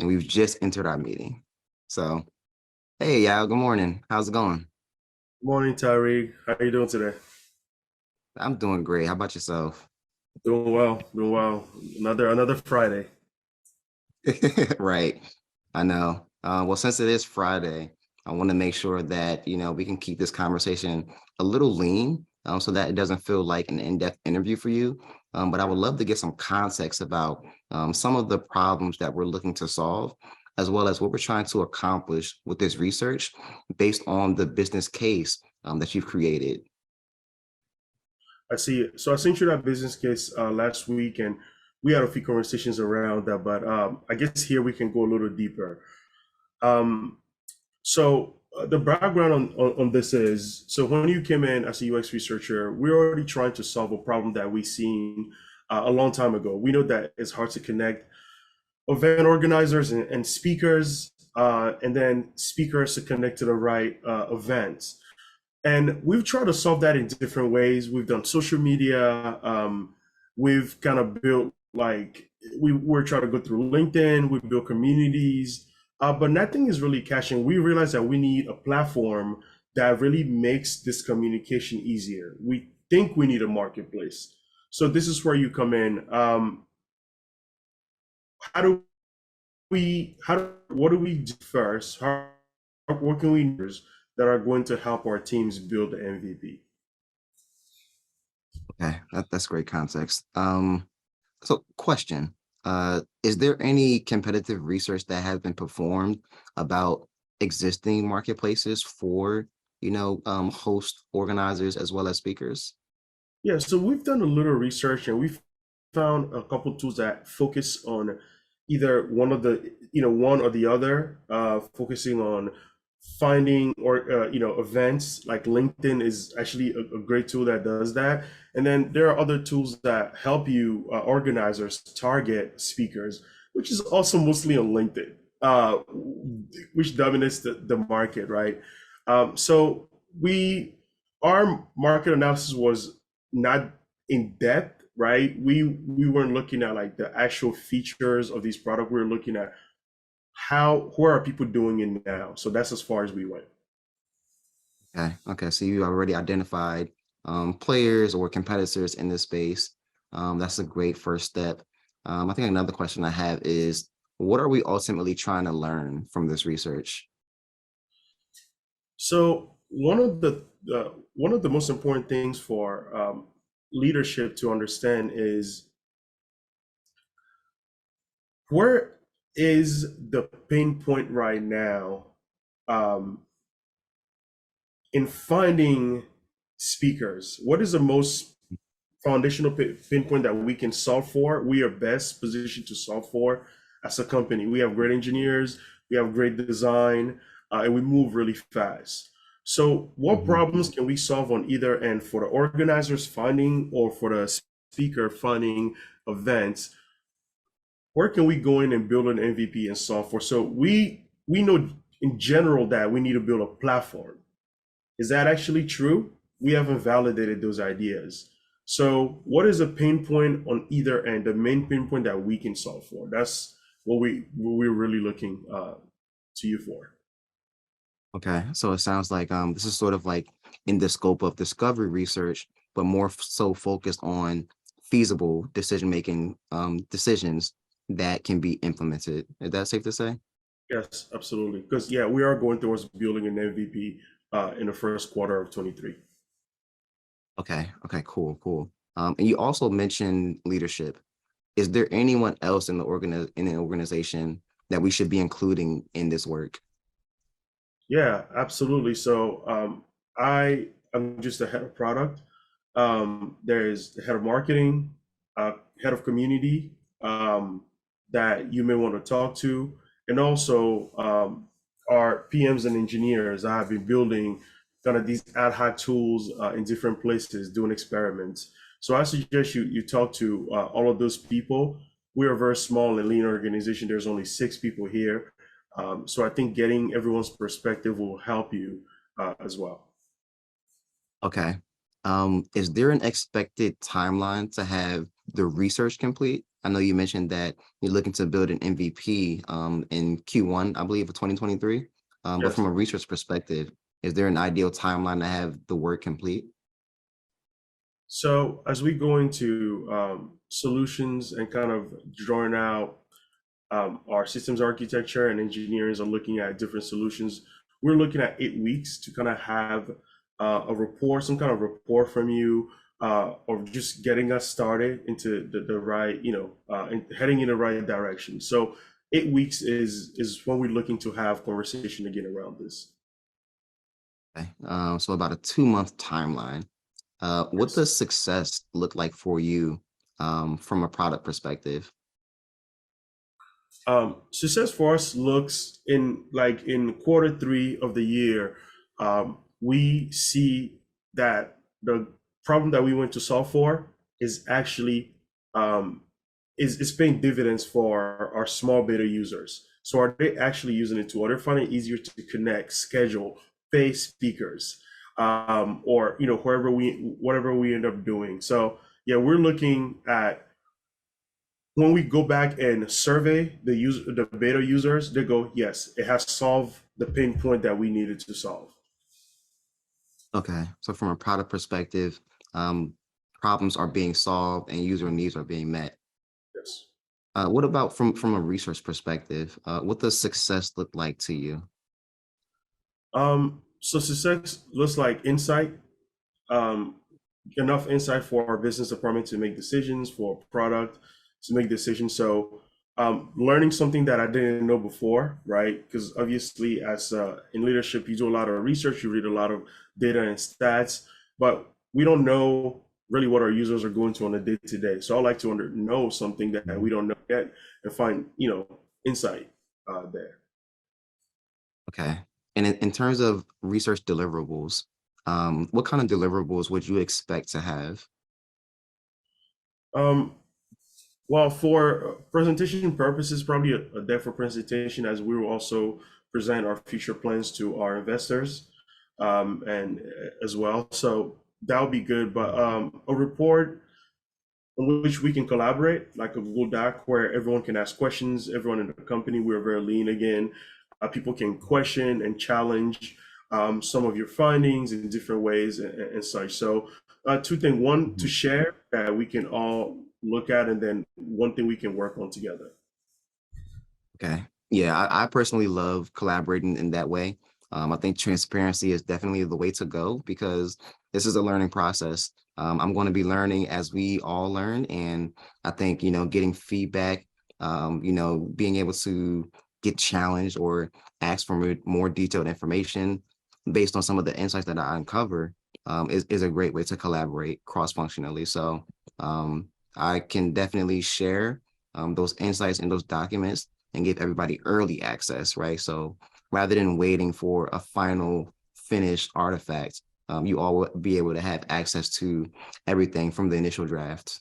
and we've just entered our meeting. So, hey, y'all, good morning. How's it going? Morning, Tyree. How you doing today? I'm doing great. How about yourself? Doing well, doing well. Another Friday. Right. I know. Well, since it is Friday, I want to make sure that, we can keep this conversation a little lean, so that it doesn't feel like an in-depth interview for you. But I would love to get some context about some of the problems that we're looking to solve, as well as what we're trying to accomplish with this research based on the business case that you've created. I see it. So I sent you that business case last week, and we had a few conversations around that. But I guess here we can go a little deeper. Um, the background on this is so when you came in as a UX researcher, we're already trying to solve a problem that we seen a long time ago. We know that it's hard to connect event organizers and speakers, and then speakers to connect to the right events. And we've tried to solve that in different ways. We've done social media. We've kind of built we're trying to go through LinkedIn. We built communities, but nothing is really catching. We realize that we need a platform that really makes this communication easier. We think we need a marketplace. So this is where you come in. How do what do we do first? What can we do that are going to help our teams build the MVP? Okay, that's great context. So question, is there any competitive research that has been performed about existing marketplaces for, host organizers as well as speakers? Yeah, so we've done a little research and we've found a couple tools that focus on either one or the other, focusing on finding or events. Like LinkedIn is actually a great tool that does that. And then there are other tools that help you organizers target speakers, which is also mostly on LinkedIn, which dominates the market, right? So we our market analysis was not in depth, right? We weren't looking at like the actual features of these products. We were looking at where are people doing it now. So that's as far as we went. Okay. So you already identified players or competitors in this space. That's a great first step. I think another question I have is, what are we ultimately trying to learn from this research? So one of the most important things for leadership to understand is where is the pain point right now um, in finding speakers. What is the most foundational pain point that we can solve for? We are best positioned to solve for as a company. We have great engineers, we have great design, and we move really fast. So, what Mhm. problems can we solve on either end for the organizers finding or for the speaker finding events? Where can we go in and build an MVP and solve for? So we know in general that we need to build a platform. Is that actually true? We haven't validated those ideas. So, what is a pain point on either end? The main pain point that we can solve for. That's what we're really looking to you for. Okay, so it sounds like this is sort of like in the scope of discovery research, but more so focused on feasible decision-making decisions that can be implemented. Is that safe to say? Yes, absolutely. Because yeah, we are going towards building an MVP in the first quarter of 23. Okay, cool. And you also mentioned leadership. Is there anyone else in the organization that we should be including in this work? Yeah, absolutely. So I am just the head of product. There's the head of marketing, head of community that you may want to talk to, and also our PMs and engineers. I have been building kind of these ad hoc tools in different places, doing experiments. So I suggest you talk to all of those people. We're a very small and lean organization. There's only 6 people here. So I think getting everyone's perspective will help you as well. Okay. Is there an expected timeline to have the research complete? I know you mentioned that you're looking to build an MVP in Q1, I believe, of 2023. But from Yes. a research perspective, is there an ideal timeline to have the work complete? So as we go into solutions and kind of drawing out our systems architecture and engineers are looking at different solutions, we're looking at 8 weeks to kind of have a report, some kind of report from you, or just getting us started into the right, and heading in the right direction. So 8 weeks is when we're looking to have conversation again around this. Okay. So about a 2-month timeline. What Yes. does success look like for you from a product perspective? Success for us looks in quarter 3 of the year. We see that the problem that we went to solve for is actually um, is paying dividends for our small beta users. So are they actually using it too? Are they finding it easier to connect, schedule, pay speakers, or whatever we end up doing? So yeah, we're looking at when we go back and survey the beta users, they go, yes, it has solved the pain point that we needed to solve. Okay. So from a product perspective, um, problems are being solved and user needs are being met. Yes. What about from a research perspective? What does success look like to you? So success looks like insight, um, enough insight for our business department to make decisions, for product to make decisions. So learning something that I didn't know before, right? Because obviously, as in leadership, you do a lot of research, you read a lot of data and stats, but we don't know really what our users are going to on a day to day. So I like to know something that we Mhm. don't know yet and find, insight there. Okay. And in terms of research deliverables, what kind of deliverables would you expect to have? Um, Well, for presentation purposes, probably a deck for presentation, as we will also present our future plans to our investors, and as well. So that would be good. But a report in which we can collaborate, like a Google Doc, where everyone can ask questions. Everyone in the company, we're very lean again. People can question and challenge some of your findings in different ways and such. So, two things: one, to Mhm. share that we can all look at, and then one thing we can work on together. Okay. Yeah, I personally love collaborating in that way. I think transparency is definitely the way to go because this is a learning process. I'm going to be learning as we all learn. And I think, getting feedback, being able to get challenged or ask for more detailed information based on some of the insights that I uncover is a great way to collaborate cross-functionally. So I can definitely share those insights and those documents and give everybody early access, right? So rather than waiting for a final finished artifact, you all will be able to have access to everything from the initial draft.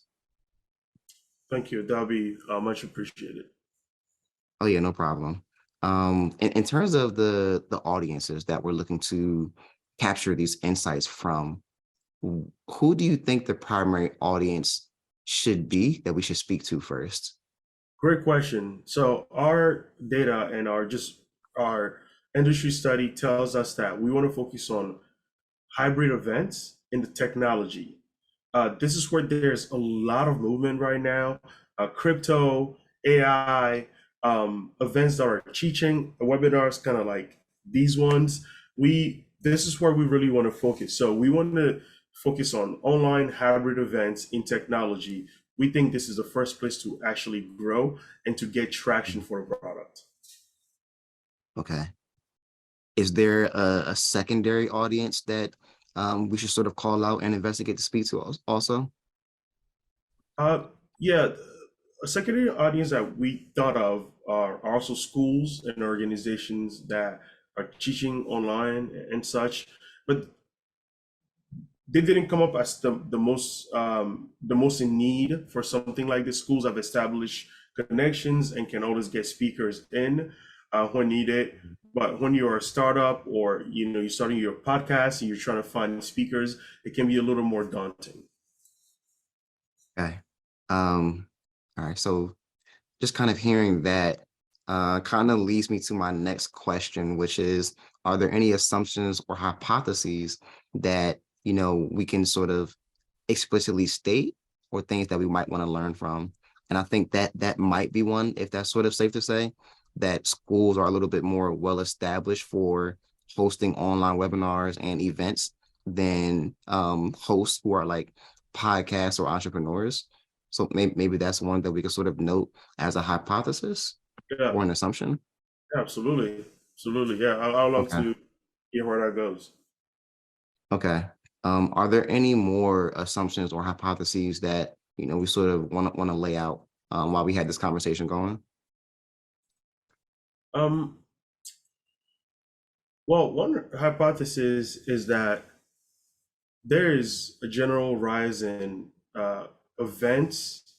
Thank you. That'll be much appreciated. Oh yeah, no problem. In terms of the audiences that we're looking to capture these insights from, who do you think the primary audience should be that we should speak to first? Great question. So our data and our industry study tells us that we want to focus on hybrid events in the technology. This is where there's a lot of movement right now. Crypto, AI, events that are teaching, webinars, kind of like these ones. This is where we really want to focus. So we want to focus on online hybrid events in technology. We think this is the first place to actually grow and to get traction for a product. Okay. Is there a secondary audience that we should sort of call out and investigate to speak to also? Uh, yeah, a secondary audience that we thought of are also schools and organizations that are teaching online and such, but they didn't come up as the most in need for something like this. Schools have established connections and can always get speakers in when needed. But when you're a startup or you're starting your podcast and you're trying to find speakers, it can be a little more daunting. Okay. Um, All right. So just kind of hearing that kind of leads me to my next question, which is, are there any assumptions or hypotheses that, we can sort of explicitly state, or things that we might want to learn from? And I think that that might be one, if that's sort of safe to say, that schools are a little bit more well established for hosting online webinars and events than hosts who are like podcasts or entrepreneurs. So maybe that's one that we could sort of note as a hypothesis Yeah, or an assumption. absolutely, absolutely. Yeah, I'd love Okay. to hear where that goes. Okay. Are there any more assumptions or hypotheses that we sort of want to lay out while we had this conversation going? Um, well, one hypothesis is that there is a general rise in events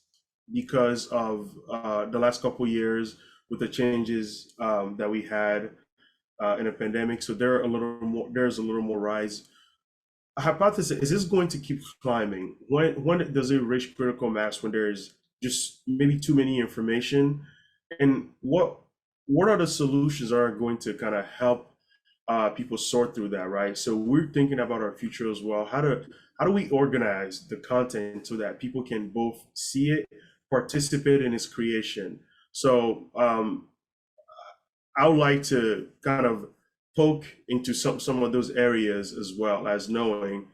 because of the last couple years with the changes that we had in a pandemic. So there's a little more rise. A hypothesis is this going to keep climbing? When does it reach critical mass? When there's just maybe too many information, and what are the solutions that are going to kind of help people sort through that, right? So we're thinking about our future as well. How do we organize the content so that people can both see it, participate in its creation? So I would like to kind of poke into some of those areas, as well as knowing,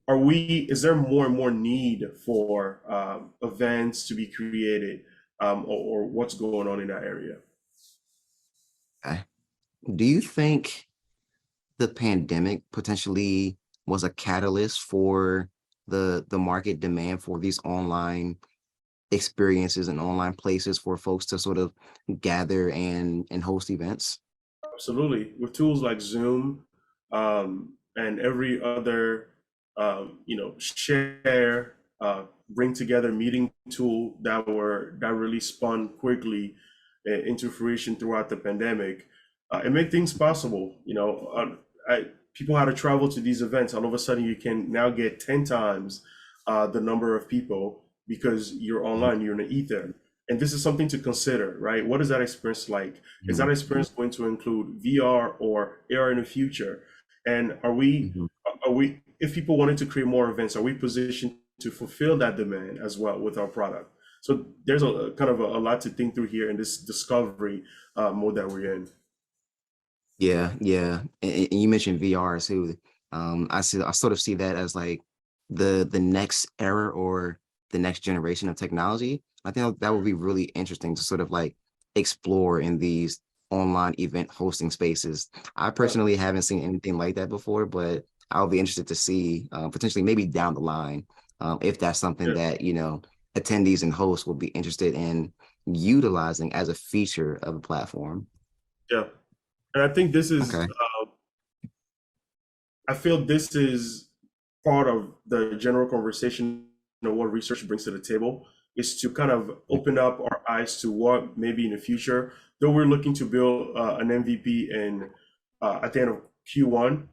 is there more and more need for events to be created, or what's going on in that area? Okay. Do you think the pandemic potentially was a catalyst for the market demand for these online experiences and online places for folks to sort of gather and host events? Absolutely. With tools like Zoom, and every other, share, bring together meeting tool that really spun quickly into fruition throughout the pandemic, it made things possible. People had to travel to these events. All of a sudden, you can now get 10 times the number of people because you're online, you're in the ether. And this is something to consider, right? What is that experience like? Is that Mhm. experience going to include VR or AR in the future? And Mhm. if people wanted to create more events, are we positioned to fulfill that demand as well with our product? So there's a kind of a lot to think through here in this discovery mode that we're in. Yeah, yeah. And you mentioned VR too. I sort of see that as like the next era or the next generation of technology. I think that would be really interesting to sort of like explore in these online event hosting spaces. I Yeah, personally haven't seen anything like that before, but I'll be interested to see potentially maybe down the line if that's something yeah, that attendees and hosts will be interested in utilizing as a feature of the platform. yeah. And I think this is, Okay. I feel this is part of the general conversation of what research brings to the table, is to kind of open up our eyes to what maybe in the future, though we're looking to build an MVP at the end of Q1,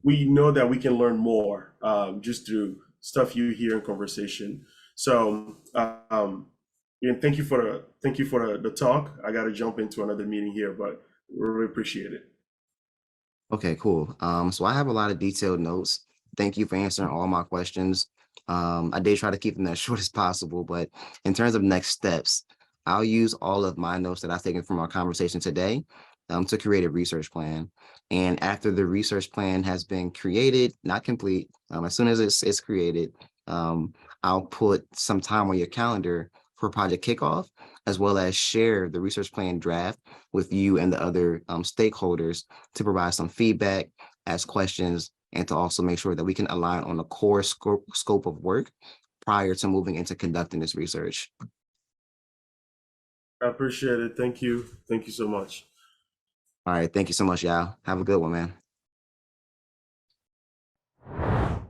we know that we can learn more just through stuff you hear in conversation. So, and thank you for the talk. I got to jump into another meeting here, but we really appreciate it. Okay, cool. So I have a lot of detailed notes. Thank you for answering all my questions. I did try to keep them as short as possible, but in terms of next steps, I'll use all of my notes that I've taken from our conversation today to create a research plan. And after the research plan has been created, not complete, as soon as it's created, I'll put some time on your calendar for project kickoff, as well as share the research plan draft with you and the other stakeholders to provide some feedback, ask questions, and to also make sure that we can align on the core scope of work prior to moving into conducting this research. I appreciate it. Thank you. Thank you so much. All right. Thank you so much, y'all. Have a good one, man.